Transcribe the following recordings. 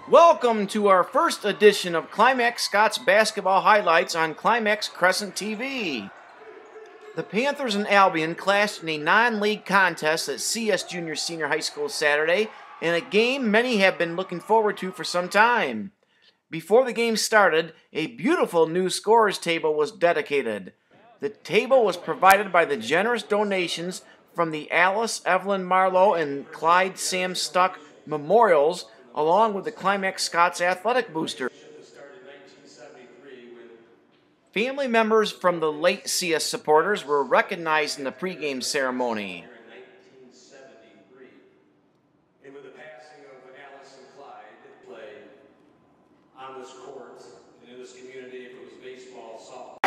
Welcome to our first edition of Climax Scott's basketball highlights on Climax Crescent TV. The Panthers and Albion clashed in a non-league contest at CS Junior Senior High School Saturday, in a game many have been looking forward to for some time. Before the game started, a beautiful new scorers table was dedicated. The table was provided by the generous donations from the Alice Evelyn Marlowe and Clyde Sam Stuck Memorials, along with the Climax Scott's athletic booster. Family members from the late CS supporters were recognized in the pregame ceremony. And with the passing of Alice and Clyde, play on this court and in this community, if it was baseball, softball.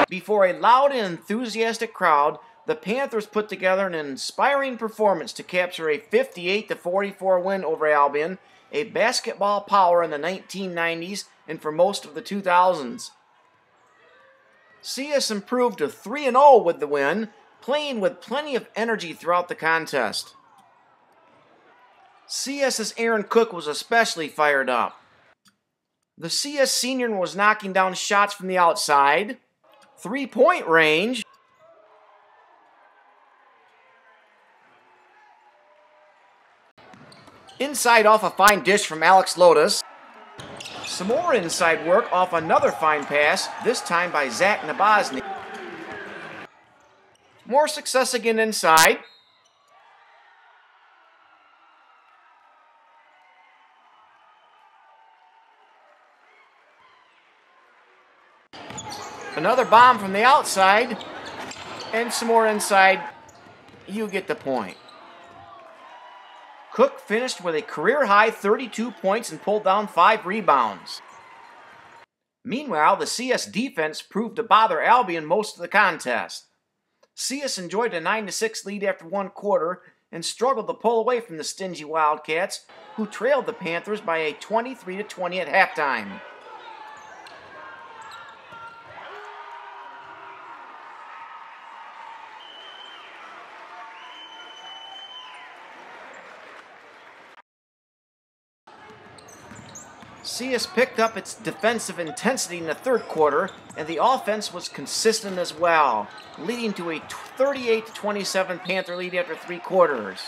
Before a loud and enthusiastic crowd, the Panthers put together an inspiring performance to capture a 58-44 win over Albion, a basketball power in the 1990s and for most of the 2000s. CS improved to 3-0 with the win, playing with plenty of energy throughout the contest. CS's Aaron Cook was especially fired up. The CS senior was knocking down shots from the outside, three-point range, inside off a fine dish from Alex Lotus. Some more inside work off another fine pass, this time by Zach Nabozny. More success again inside. Another bomb from the outside. And some more inside. You get the point. Cook finished with a career-high 32 points and pulled down 5 rebounds. Meanwhile, the CS defense proved to bother Albion most of the contest. CS enjoyed a 9-6 lead after one quarter and struggled to pull away from the stingy Wildcats, who trailed the Panthers by a 23-20 at halftime. CS picked up its defensive intensity in the third quarter, and the offense was consistent as well, leading to a 38-27 Panther lead after 3 quarters.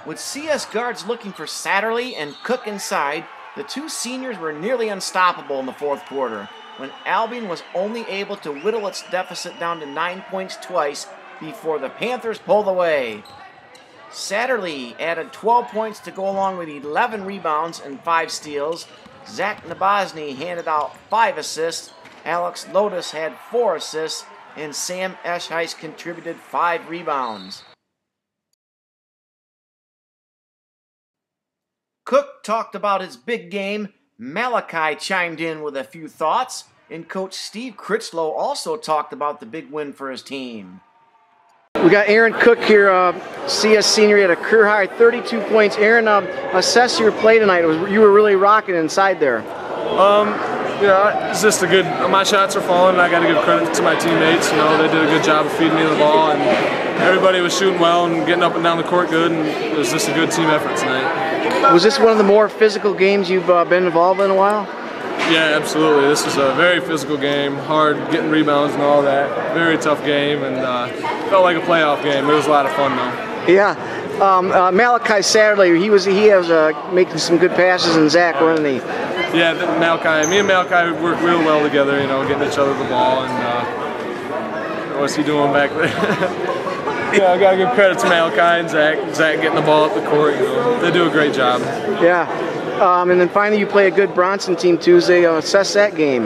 With CS guards looking for Satterley and Cook inside, the two seniors were nearly unstoppable in the fourth quarter, when Albion was only able to whittle its deficit down to 9 points twice before the Panthers pulled away. Satterley added 12 points to go along with 11 rebounds and 5 steals. Zach Nabozny handed out 5 assists. Alex Lotus had 4 assists. And Sam Eschheis contributed 5 rebounds. Cook talked about his big game. Malachi chimed in with a few thoughts. And Coach Steve Critchlow also talked about the big win for his team. We got Aaron Cook here, CS senior. He had a career-high 32 points. Aaron, assess your play tonight. You were really rocking inside there. Yeah, it's just a good. My shots are falling, and I got to give credit to my teammates. You know, they did a good job of feeding me the ball, and everybody was shooting well and getting up and down the court good. And it was just a good team effort tonight. Was this one of the more physical games you've been involved in a while? Yeah, absolutely. This was a very physical game, hard getting rebounds and all that. Very tough game, and felt like a playoff game. It was a lot of fun, though. Yeah. Malachi Satterley, he was making some good passes, and Zach, wasn't he? Yeah, me and Malachi worked real well together, you know, getting each other the ball, and what's he doing back there? Yeah, I gotta give credit to Malachi and Zach. Zach getting the ball up the court, you know, they do a great job. Yeah. And then finally you play a good Bronson team Tuesday. Assess that game.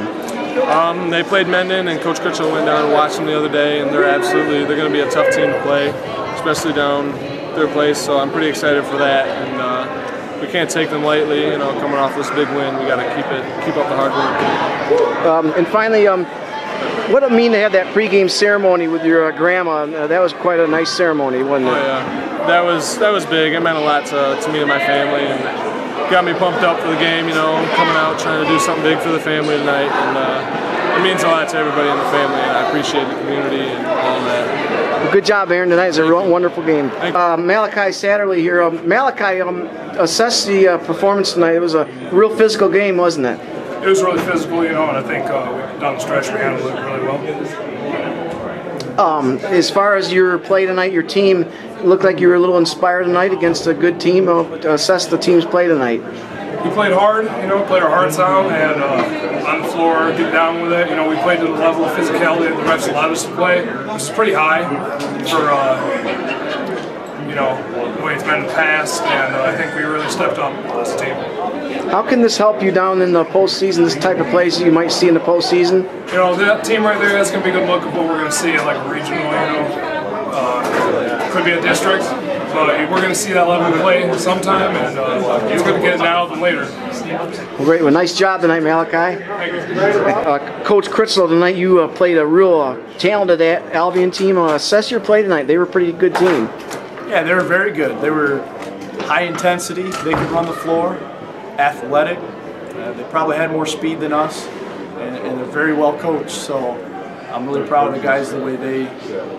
They played Mendon, and Coach Critchlow went down and watched them the other day, and they're going to be a tough team to play, especially down their place, so I'm pretty excited for that, and we can't take them lightly, you know, coming off this big win. We got to keep up the hard work. And finally, what did it mean to have that pregame ceremony with your grandma? That was quite a nice ceremony, wasn't it? Oh, yeah. That was big. It meant a lot to me and my family, and got me pumped up for the game, you know, coming out trying to do something big for the family tonight, and it means a lot to everybody in the family, and I appreciate the community and all of that. Good job, Aaron. Tonight is a wonderful game. Malachi Satterley here. Malachi, assess the performance tonight. It was a real physical game, wasn't it? It was really physical, and I think down the stretch we handled it really well. As far as your play tonight, your team looked like you were a little inspired tonight against a good team. Assess the team's play tonight. We played hard, played our hearts out, and on the floor, get down with it. We played to the level of physicality that the refs allowed us to play. It was pretty high for the way it's been in the past, and I think we really stepped up as a team. How can this help you down in the postseason? This type of plays you might see in the postseason. That team right there, that's going to be a good look at what we're going to see at like a regional. Could be a district. But we're going to see that level of play sometime, and it's going to get it now than later. Well, great. Well, nice job tonight, Malachi. Coach Critzel, tonight you played a real talented Albion team. Assess your play tonight. They were a pretty good team. Yeah, they were very good. They were high intensity. They could run the floor, athletic. They probably had more speed than us, and they're very well coached. So I'm really proud of the guys, the way they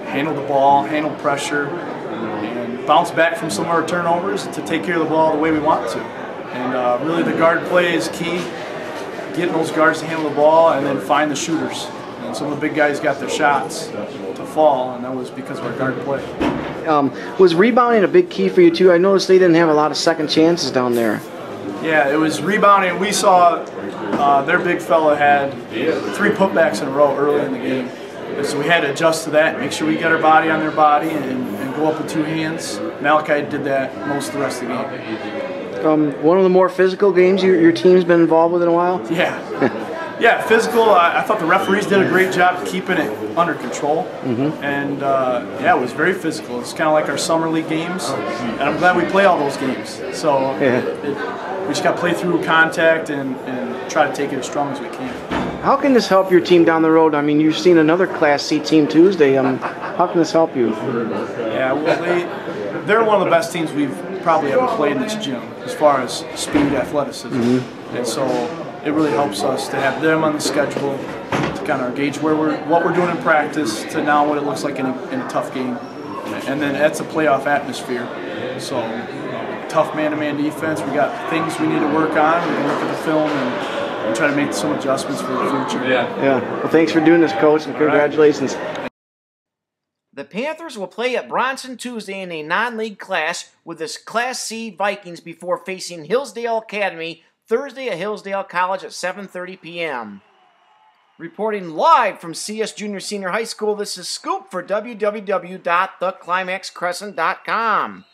handled the ball, handled pressure, and bounced back from some of our turnovers to take care of the ball the way we want to. And really the guard play is key, getting those guards to handle the ball and then find the shooters. And some of the big guys got their shots to fall, and that was because of our guard play. Was rebounding a big key for you too? I noticed they didn't have a lot of second chances down there. Yeah, it was rebounding. We saw their big fella had 3 putbacks in a row early in the game. And so we had to adjust to that, make sure we get our body on their body and go up with 2 hands. Malachi did that most of the rest of the game. One of the more physical games your team's been involved with in a while? Yeah. Yeah, physical. I thought the referees did a great job keeping it under control. And yeah, it was very physical. It's kind of like our summer league games, and I'm glad we play all those games. So we just got to play through contact and try to take it as strong as we can. How can this help your team down the road? I mean, you've seen another Class C team Tuesday. How can this help you? Yeah, well, they're one of the best teams we've probably ever played in this gym as far as speed, athleticism. And so it really helps us to have them on the schedule to kind of gauge what we're doing in practice to now what it looks like in a tough game. And then that's a playoff atmosphere. So tough man-to-man defense. We got things we need to work on. We can look at the film and try to make some adjustments for the future. Yeah. Well, thanks for doing this, Coach, and congratulations. The Panthers will play at Bronson Tuesday in a non-league clash with the Class C Vikings before facing Hillsdale Academy Thursday at Hillsdale College at 7:30 p.m. Reporting live from CS Junior Senior High School, this is Scoop for www.theclimaxcrescent.com.